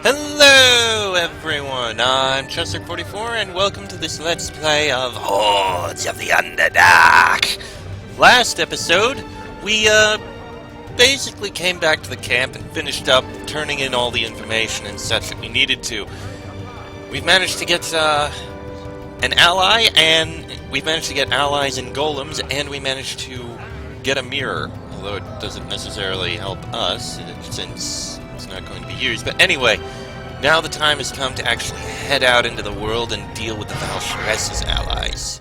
Hello everyone, I'm Chester44 and welcome to this Let's Play of Hordes of the Underdark! Last episode, we basically came back to the camp and finished up turning in all the information and such that we needed to. We've managed to get an ally, and we've managed to get allies and golems, and we managed to get a mirror, although it doesn't necessarily help us since it's not going to be used. But anyway, now the time has come to actually head out into the world and deal with the Valsharess's allies.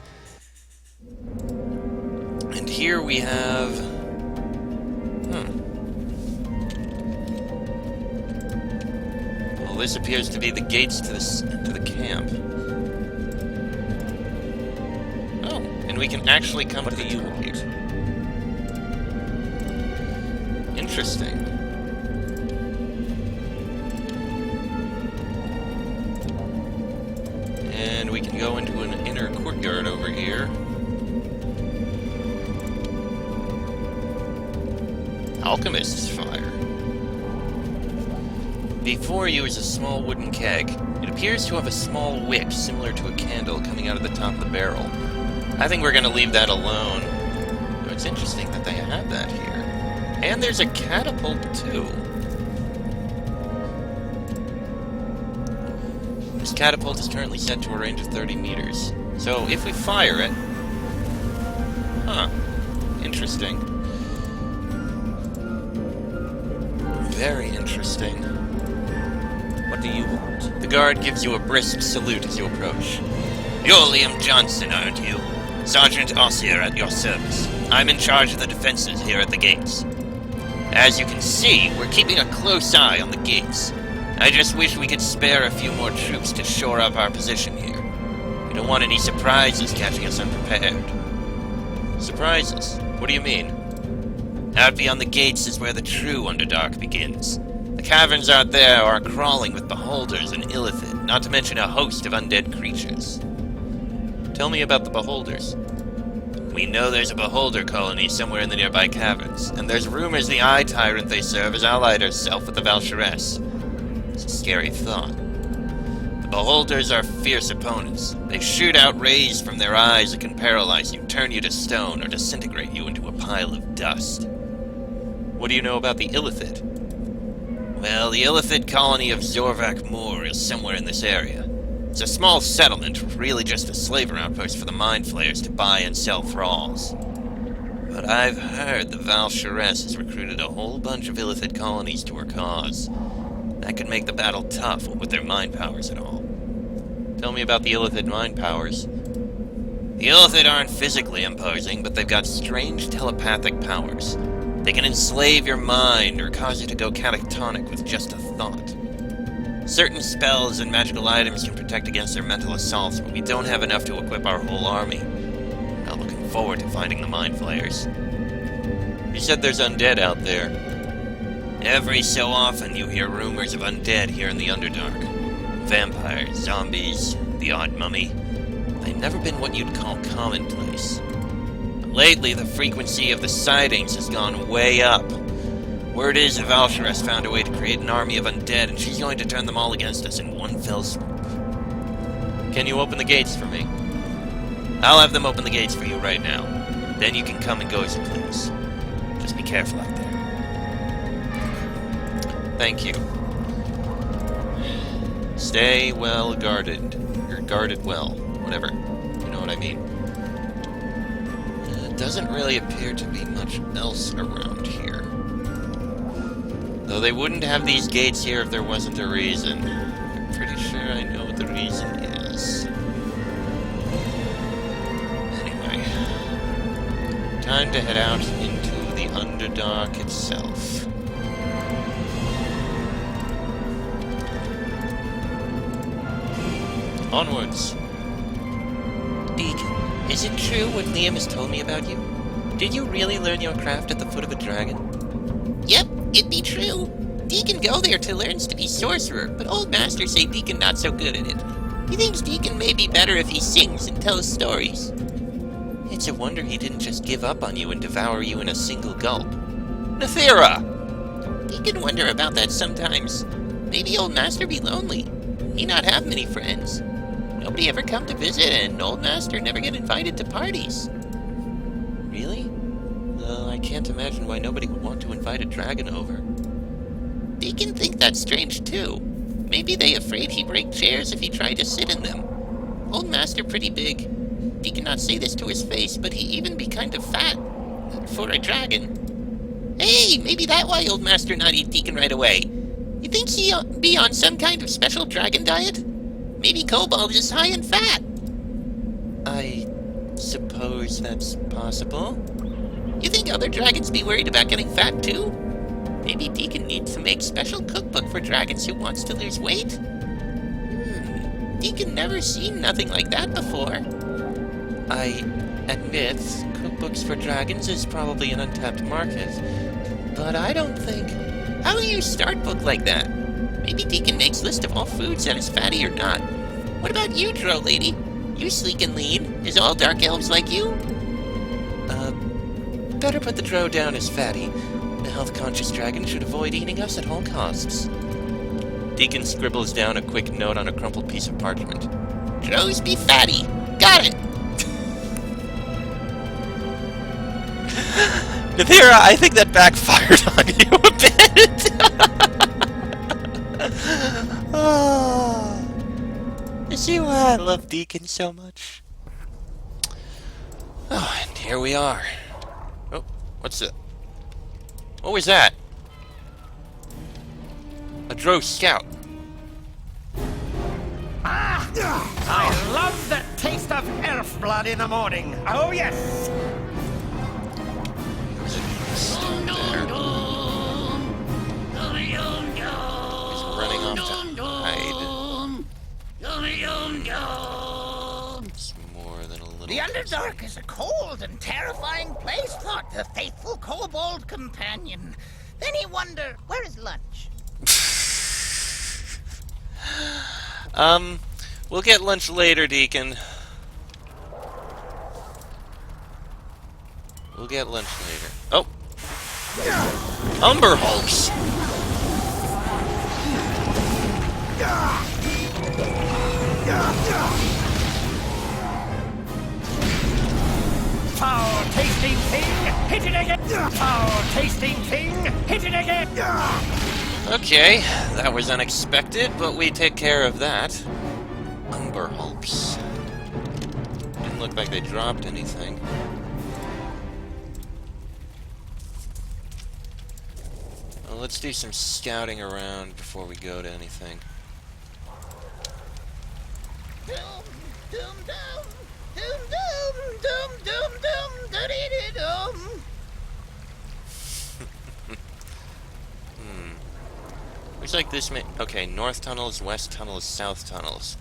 And here we have... Well, this appears to be the gates to the camp. Oh, and we can actually come to the evil here. Interesting. And we can go into an inner courtyard over here. Alchemist's fire. Before you is a small wooden keg. It appears to have a small wick similar to a candle coming out of the top of the barrel. I think we're going to leave that alone. Though it's interesting that they have that here. And there's a catapult too. This catapult is currently set to a range of 30 meters. So if we fire it... Huh. Interesting. Very interesting. What do you want? The guard gives you a brisk salute as you approach. You're Liam Johnson, aren't you? Sergeant Ossier at your service. I'm in charge of the defenses here at the gates. As you can see, we're keeping a close eye on the gates. I just wish we could spare a few more troops to shore up our position here. We don't want any surprises catching us unprepared. Surprises? What do you mean? Out beyond the gates is where the true Underdark begins. The caverns out there are crawling with beholders and illithid, not to mention a host of undead creatures. Tell me about the beholders. We know there's a beholder colony somewhere in the nearby caverns, and there's rumors the Eye Tyrant they serve has allied herself with the Valsharess. It's a scary thought. The beholders are fierce opponents. They shoot out rays from their eyes that can paralyze you, turn you to stone, or disintegrate you into a pile of dust. What do you know about the illithid? Well, the illithid colony of Zorvak Moor is somewhere in this area. It's a small settlement, really just a slaver outpost for the Mind Flayers to buy and sell thralls. But I've heard the Valsharess has recruited a whole bunch of illithid colonies to her cause. That could make the battle tough with their mind powers and all. Tell me about the illithid mind powers. The illithid aren't physically imposing, but they've got strange telepathic powers. They can enslave your mind or cause you to go catatonic with just a thought. Certain spells and magical items can protect against their mental assaults, but we don't have enough to equip our whole army. I'm looking forward to finding the Mind Flayers. You said there's undead out there. Every so often you hear rumors of undead here in the Underdark. Vampires, zombies, the odd mummy. They've never been what you'd call commonplace. But lately the frequency of the sightings has gone way up. Word is the Valsharess found a way to create an army of undead, and she's going to turn them all against us in one fell swoop. Can you open the gates for me? I'll have them open the gates for you right now. Then you can come and go as you please. Just be careful out there. Thank you. Stay well guarded. Or guarded well. Whatever. You know what I mean. It doesn't really appear to be much else around here. Though they wouldn't have these gates here if there wasn't a reason. I'm pretty sure I know what the reason is. Anyway. Time to head out into the Underdark itself. Onwards. Deacon, is it true what Liam has told me about you? Did you really learn your craft at the foot of a dragon? Yep, it be true. Deacon go there to learn to be sorcerer, but old masters say Deacon not so good at it. He thinks Deacon may be better if he sings and tells stories. It's a wonder he didn't just give up on you and devour you in a single gulp. Nethera! Deacon wonder about that sometimes. Maybe Maybe Old Master be lonely. He not have many friends. Nobody ever come to visit, and Old Master never get invited to parties. Really? Well, I can't imagine why nobody would want to invite a dragon over. Deacon think that's strange too. Maybe they afraid he break chairs if he tried to sit in them. Old Master pretty big. Deacon not say this to his face, but he even be kind of fat. For a dragon. Hey, maybe that why Old Master not eat Deacon right away. You think he be on some kind of special dragon diet? Maybe Kobold is high in fat. I suppose that's possible. You think other dragons be worried about getting fat too? Maybe Deacon needs to make special cookbook for dragons who wants to lose weight? Deacon never seen nothing like that before. I admit, cookbooks for dragons is probably an untapped market, but I don't think... How you start book like that? Maybe Deacon makes list of all foods that is fatty or not. What about you, Drow lady? You sleek and lean. Is all dark elves like you? Better put the drow down as fatty. The health-conscious dragon should avoid eating us at all costs. Deacon scribbles down a quick note on a crumpled piece of parchment. Drows be fatty. Got it. Nathira, I think that backfired on you a bit. Oh. You see why I love Deacon so much? Oh, and here we are. Oh, what's that? What was that? A drow scout. Ah! I love the taste of elf blood in the morning. Oh, yes. He's running off to hide. It's more than a little... The Underdark is a cold and terrifying place, thought the faithful kobold companion. Then he wondered, where is lunch? We'll get lunch later, Deacon. We'll get lunch later. Oh! Umber Hulks! Foul-tasting thing, hit it again! Foul-tasting thing, hit it again! Okay, that was unexpected, but we take care of that. Umber Hulks. Didn't look like they dropped anything. Well, let's do some scouting around before we go to anything. Doom, doom, doom, doom, doom, doom, doom, doom, doom. Looks like this may... Okay, north tunnels, west tunnels, south tunnels.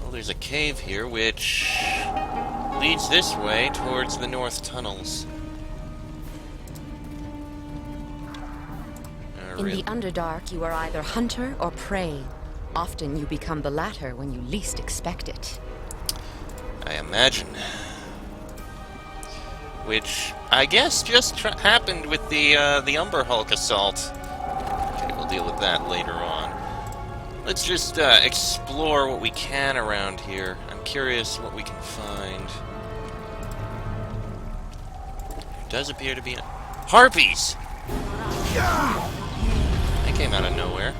Well, there's a cave here, which leads this way towards the north tunnels. In the Underdark, you are either hunter or prey. Often you become the latter when you least expect it. I imagine. Which, I guess, just happened with the Umber Hulk assault. Okay, we'll deal with that later on. Let's just explore what we can around here. I'm curious what we can find. There does appear to be... Harpies! They came out of nowhere.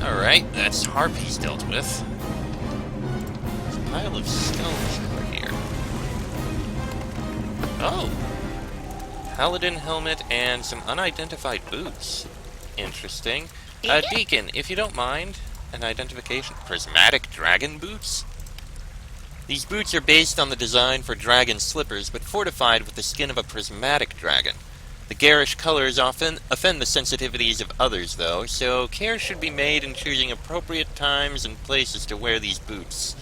Alright, that's harpies dealt with. There's a pile of skulls over here. Oh! Paladin helmet and some unidentified boots. Interesting. Deacon, if you don't mind, an identification. Prismatic dragon boots? These boots are based on the design for dragon slippers, but fortified with the skin of a prismatic dragon. The garish colors often offend the sensitivities of others, though, so care should be made in choosing appropriate times and places to wear these boots.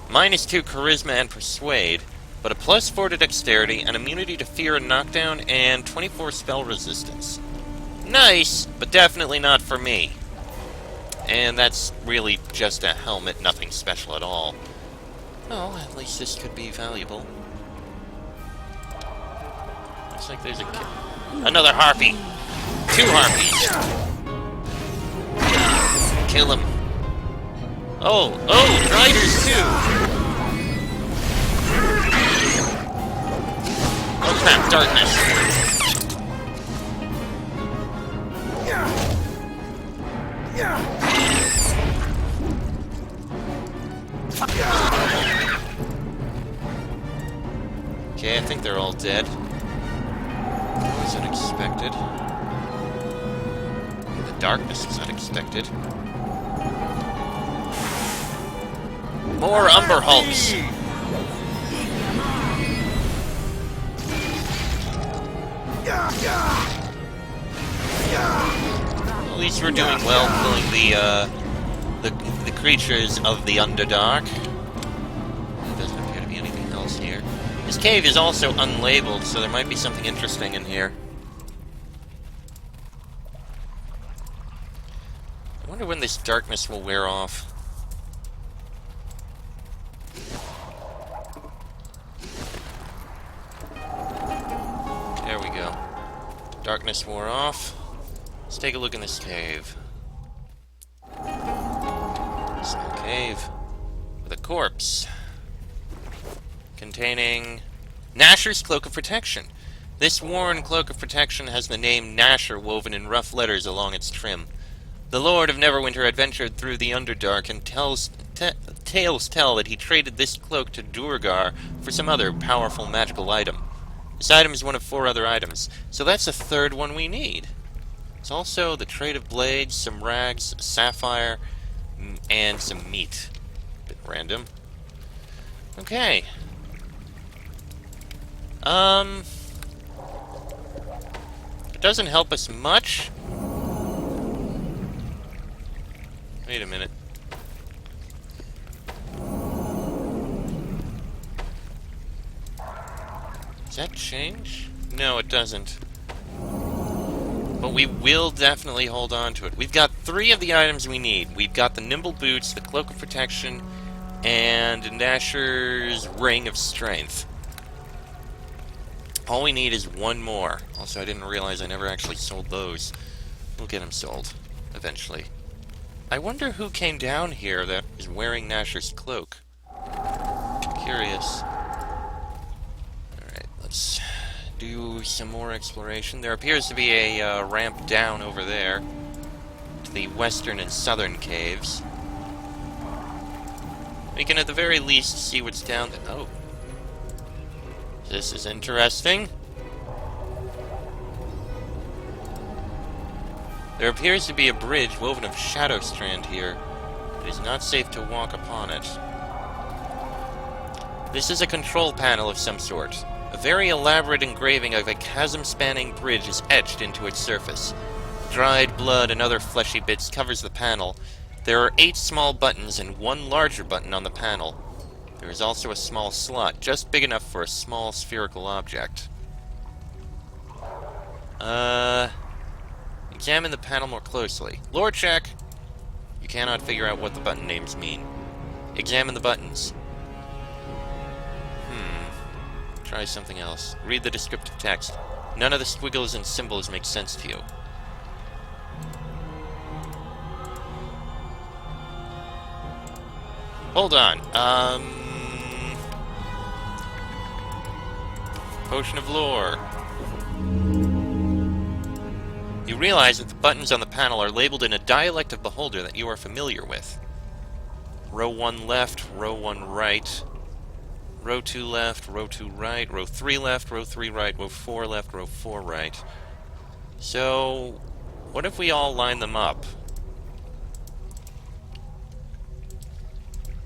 -2 charisma and persuade, but a +4 to dexterity, and immunity to fear and knockdown, and 24 spell resistance. Nice, but definitely not for me. And that's really just a helmet, nothing special at all. Oh, at least this could be valuable. Looks like there's a Another harpy. 2 harpies. Kill him. Oh, Riders too. Oh crap, darkness. Okay, I think they're all dead. That was unexpected. The darkness is unexpected. More Umber Hulks! At least we're doing well killing the creatures of the Underdark. There doesn't appear to be anything else here. This cave is also unlabeled, so there might be something interesting in here. I wonder when this darkness will wear off. There we go. Darkness wore off. Let's take a look in this cave. Small cave with a corpse containing Nashers Cloak of Protection. This worn cloak of protection has the name Nasher woven in rough letters along its trim. The Lord of Neverwinter adventured through the Underdark, and tales tell that he traded this cloak to Durgar for some other powerful magical item. This item is one of 4 other items, so that's the 3rd one we need. It's also the trade of blades, some rags, a sapphire, and some meat. Bit random. Okay. It doesn't help us much. Wait a minute. Does that change? No, it doesn't. But we will definitely hold on to it. We've got 3 of the items we need. We've got the Nimble Boots, the Cloak of Protection, and Nasher's Ring of Strength. All we need is 1 more. Also, I didn't realize I never actually sold those. We'll get them sold, eventually. I wonder who came down here that is wearing Nashers Cloak. Curious. Alright, let's do some more exploration. There appears to be a ramp down over there to the western and southern caves. We can at the very least see what's down there. Oh. This is interesting. There appears to be a bridge woven of shadow strand here. It is not safe to walk upon it. This is a control panel of some sort. A very elaborate engraving of a chasm-spanning bridge is etched into its surface. Dried blood and other fleshy bits covers the panel. There are 8 small buttons and 1 larger button on the panel. There is also a small slot, just big enough for a small spherical object. Examine the panel more closely. Lore check! You cannot figure out what the button names mean. Examine the buttons. Try something else. Read the descriptive text. None of the squiggles and symbols make sense to you. Hold on. Potion of Lore. You realize that the buttons on the panel are labeled in a dialect of Beholder that you are familiar with. Row 1 left, row 1 right, row 2 left, row 2 right, row 3 left, row 3 right, row 4 left, row 4 right. So, what if we all line them up?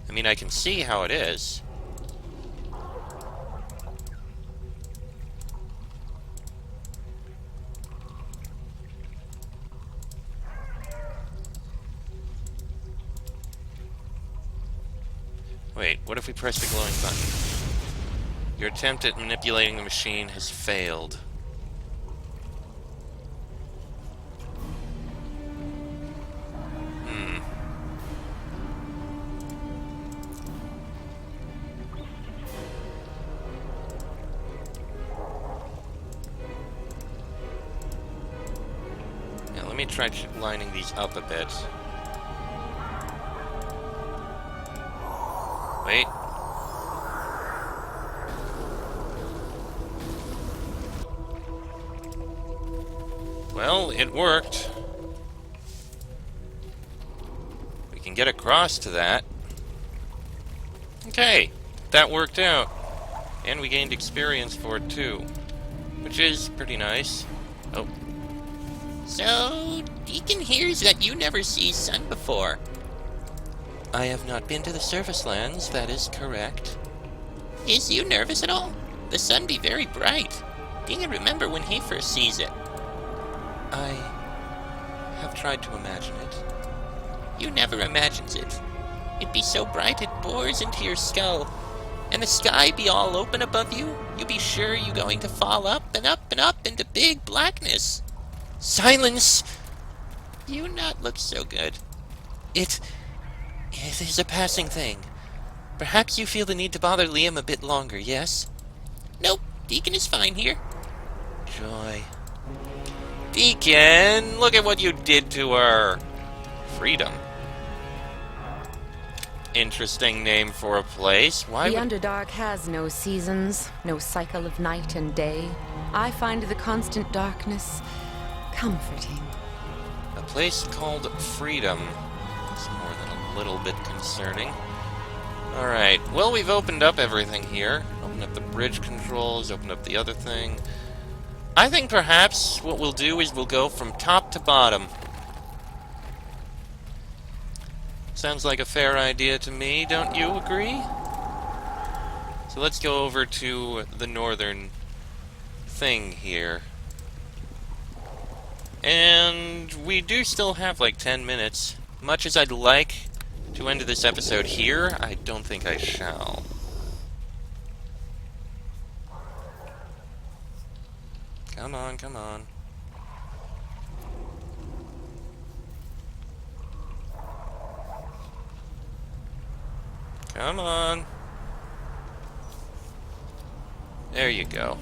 I mean, I can see how it is. Wait, what if we press the glowing button? Your attempt at manipulating the machine has failed. me try lining these up a bit. Wait. Well, it worked. We can get across to that. Okay, that worked out. And we gained experience for it too, which is pretty nice. Oh. So, Deacon hears that you never see sun before. I have not been to the surface lands, that is correct. Is you nervous at all? The sun be very bright. Deacon remember when he first sees it. I have tried to imagine it. You never imagines it. It be so bright it bores into your skull. And the sky be all open above you. You be sure you going to fall up and up and up into big blackness. Silence! You not look so good. It is a passing thing. Perhaps you feel the need to bother Liam a bit longer, yes? Nope, Deacon is fine here. Joy. Deacon, look at what you did to her. Freedom. Interesting name for a place. Why The would... Underdark has no seasons, no cycle of night and day. I find the constant darkness comforting. A place called Freedom. It's more than a little bit concerning. Alright, well, we've opened up everything here. Opened up the bridge controls, opened up the other thing. I think perhaps what we'll do is we'll go from top to bottom. Sounds like a fair idea to me, don't you agree? So let's go over to the northern thing here. And we do still have like 10 minutes. Much as I'd like to end this episode here, I don't think I shall. Come on, come on. Come on. There you go.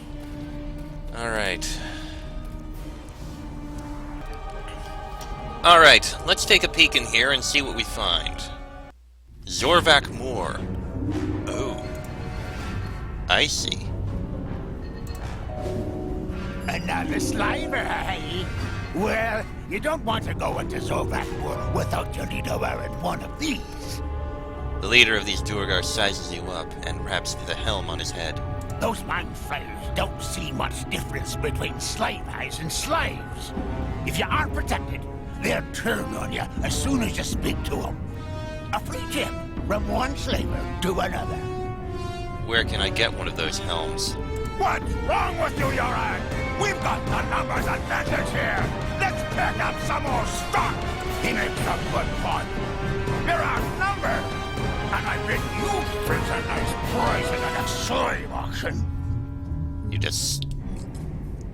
Alright. Alright, let's take a peek in here and see what we find. Zorvak Moor. Oh. I see. Another slimer, eh? Well, you don't want to go into Zorvak Moor without your leader wearing one of these. The leader of these Duergar sizes you up and wraps the helm on his head. Those mindflayers don't see much difference between slave eyes and slaves. If you aren't protected, they'll turn on you as soon as you speak to them. A free tip from one slaver to another. Where can I get one of those helms? What's wrong with you, Yoran? We've got the numbers advantage here. Let's pick up some more stock. He makes some good fun. You're outnumbered. And I bet you print a nice price at the next slave auction. You just...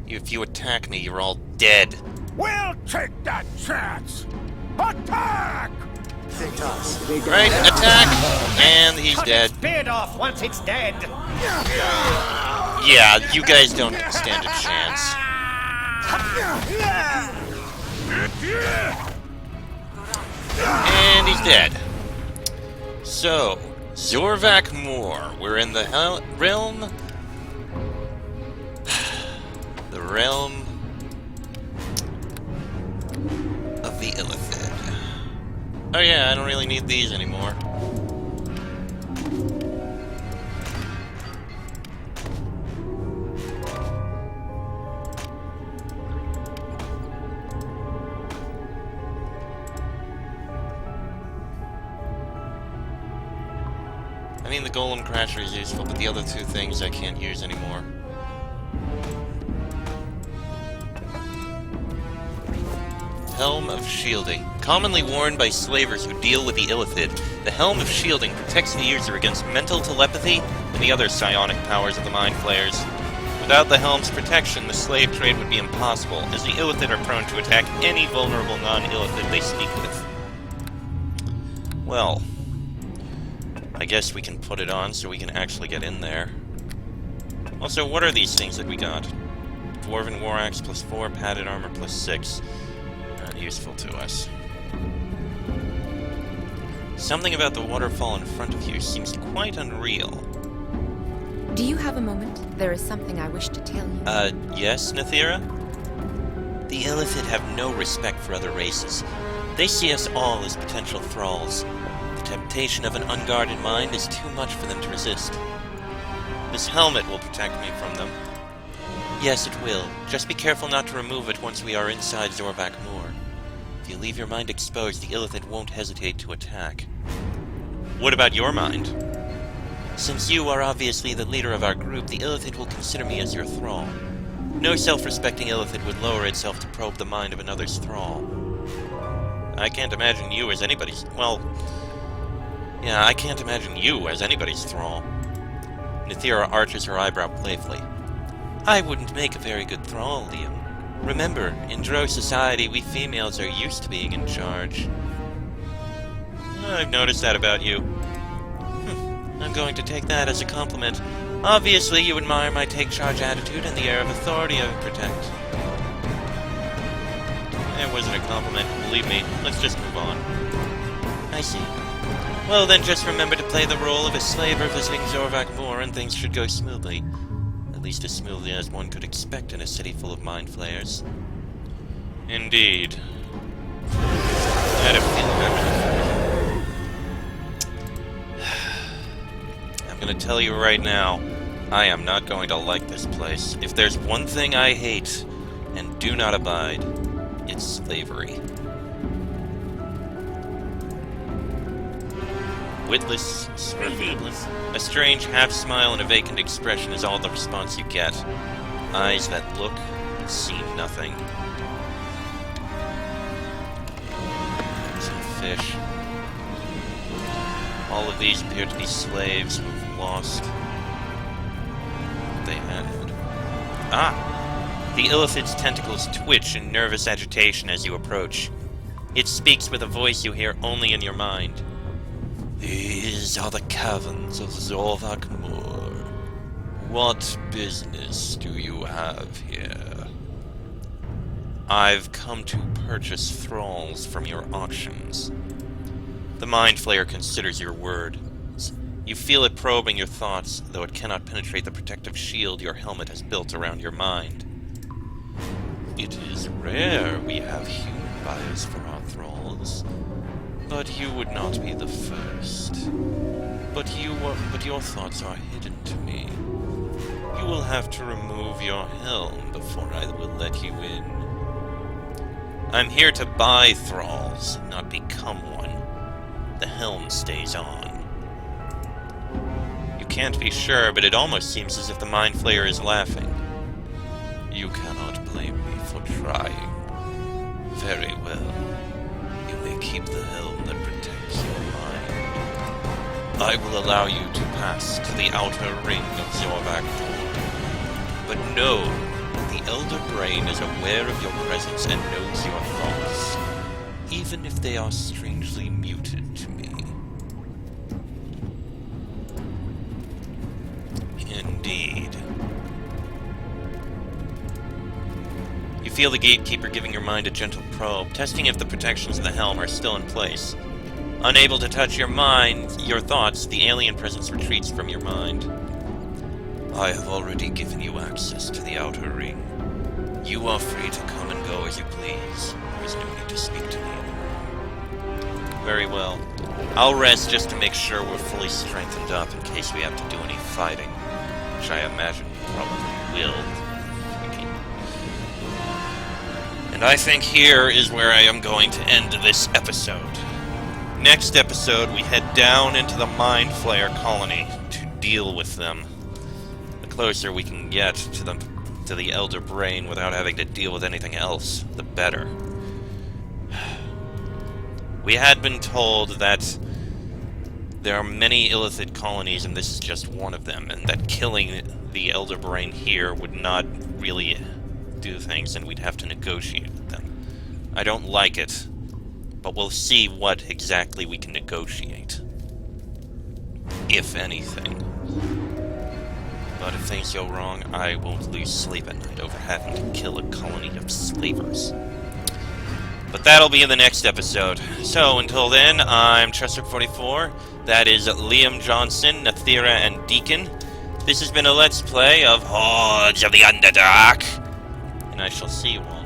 If you attack me, you're all dead. We'll take that chance. Attack! Right, attack! And he's dead. Its beard off once it's dead. Yeah, you guys don't stand a chance. And he's dead. So, Zorvak Moor. We're in the realm... the realm... of the Illithid. Oh yeah, I don't really need these anymore. I mean, the Golem Crasher is useful, but the other two things I can't use anymore. Helm of Shielding. Commonly worn by slavers who deal with the Illithid, the Helm of Shielding protects the user against mental telepathy and the other psionic powers of the Mind Flayers. Without the Helm's protection, the slave trade would be impossible, as the Illithid are prone to attack any vulnerable non-Illithid they speak with. Well, I guess we can put it on so we can actually get in there. Also, what are these things that we got? Dwarven War Axe +4, padded armor +6. useful to us. Something about the waterfall in front of you seems quite unreal. Do you have a moment? There is something I wish to tell you. Yes, Nathira? The Illithid have no respect for other races. They see us all as potential thralls. The temptation of an unguarded mind is too much for them to resist. This helmet will protect me from them. Yes, it will. Just be careful not to remove it once we are inside Zorvak Moor. If you leave your mind exposed, the Illithid won't hesitate to attack. What about your mind? Since you are obviously the leader of our group, the Illithid will consider me as your thrall. No self-respecting Illithid would lower itself to probe the mind of another's thrall. I can't imagine you as anybody's... Well... Yeah, I can't imagine you as anybody's thrall. Nathira arches her eyebrow playfully. I wouldn't make a very good thrall, Liam. Remember, in Drow society, we females are used to being in charge. I've noticed that about you. I'm going to take that as a compliment. Obviously, you admire my take-charge attitude and the air of authority I protect. It wasn't a compliment, believe me. Let's just move on. I see. Well, then just remember to play the role of a slaver visiting Zorvak Moor and things should go smoothly. At least as smoothly as one could expect in a city full of mind flayers. Indeed. I had a feeling I'm gonna tell you right now, I am not going to like this place. If there's one thing I hate and do not abide, it's slavery. Witless, smirfless, a strange half-smile and a vacant expression is all the response you get. Eyes that look and see nothing. Some fish. All of these appear to be slaves who've lost what they had. Ah! The Illithid's tentacles twitch in nervous agitation as you approach. It speaks with a voice you hear only in your mind. These are the caverns of Zorvak Moor. What business do you have here? I've come to purchase thralls from your auctions. The Mind Flayer considers your words. You feel it probing your thoughts, though it cannot penetrate the protective shield your helmet has built around your mind. It is rare we have human buyers for our thralls. But you would not be the first. But your thoughts are hidden to me. You will have to remove your helm before I will let you in. I'm here to buy thralls, not become one. The helm stays on. You can't be sure, but it almost seems as if the Mind Flayer is laughing. You cannot blame me for trying. Very well. You may keep the helm that protects your mind. I will allow you to pass to the outer ring of Zorvak Moor. But know that the Elder Brain is aware of your presence and knows your thoughts, even if they are strangely muted to me. Indeed. You feel the gatekeeper giving your mind a gentle probe, testing if the protections of the helm are still in place. Unable to touch your thoughts, the alien presence retreats from your mind. I have already given you access to the outer ring. You are free to come and go as you please. There is no need to speak to me anymore. Very well. I'll rest just to make sure we're fully strengthened up in case we have to do any fighting, which I imagine we probably will. And I think here is where I am going to end this episode. Next episode, we head down into the Mind Flayer colony to deal with them. The closer we can get to the Elder Brain without having to deal with anything else, the better. We had been told that there are many Illithid colonies, and this is just one of them, and that killing the Elder Brain here would not really do things, and we'd have to negotiate with them. I don't like it, but we'll see what exactly we can negotiate. If anything. But if things go wrong, I won't lose sleep at night over having to kill a colony of slavers. But that'll be in the next episode. So, until then, I'm Chester44. That is Liam Johnson, Nathira, and Deacon. This has been a Let's Play of Hordes of the Underdark. And I shall see you all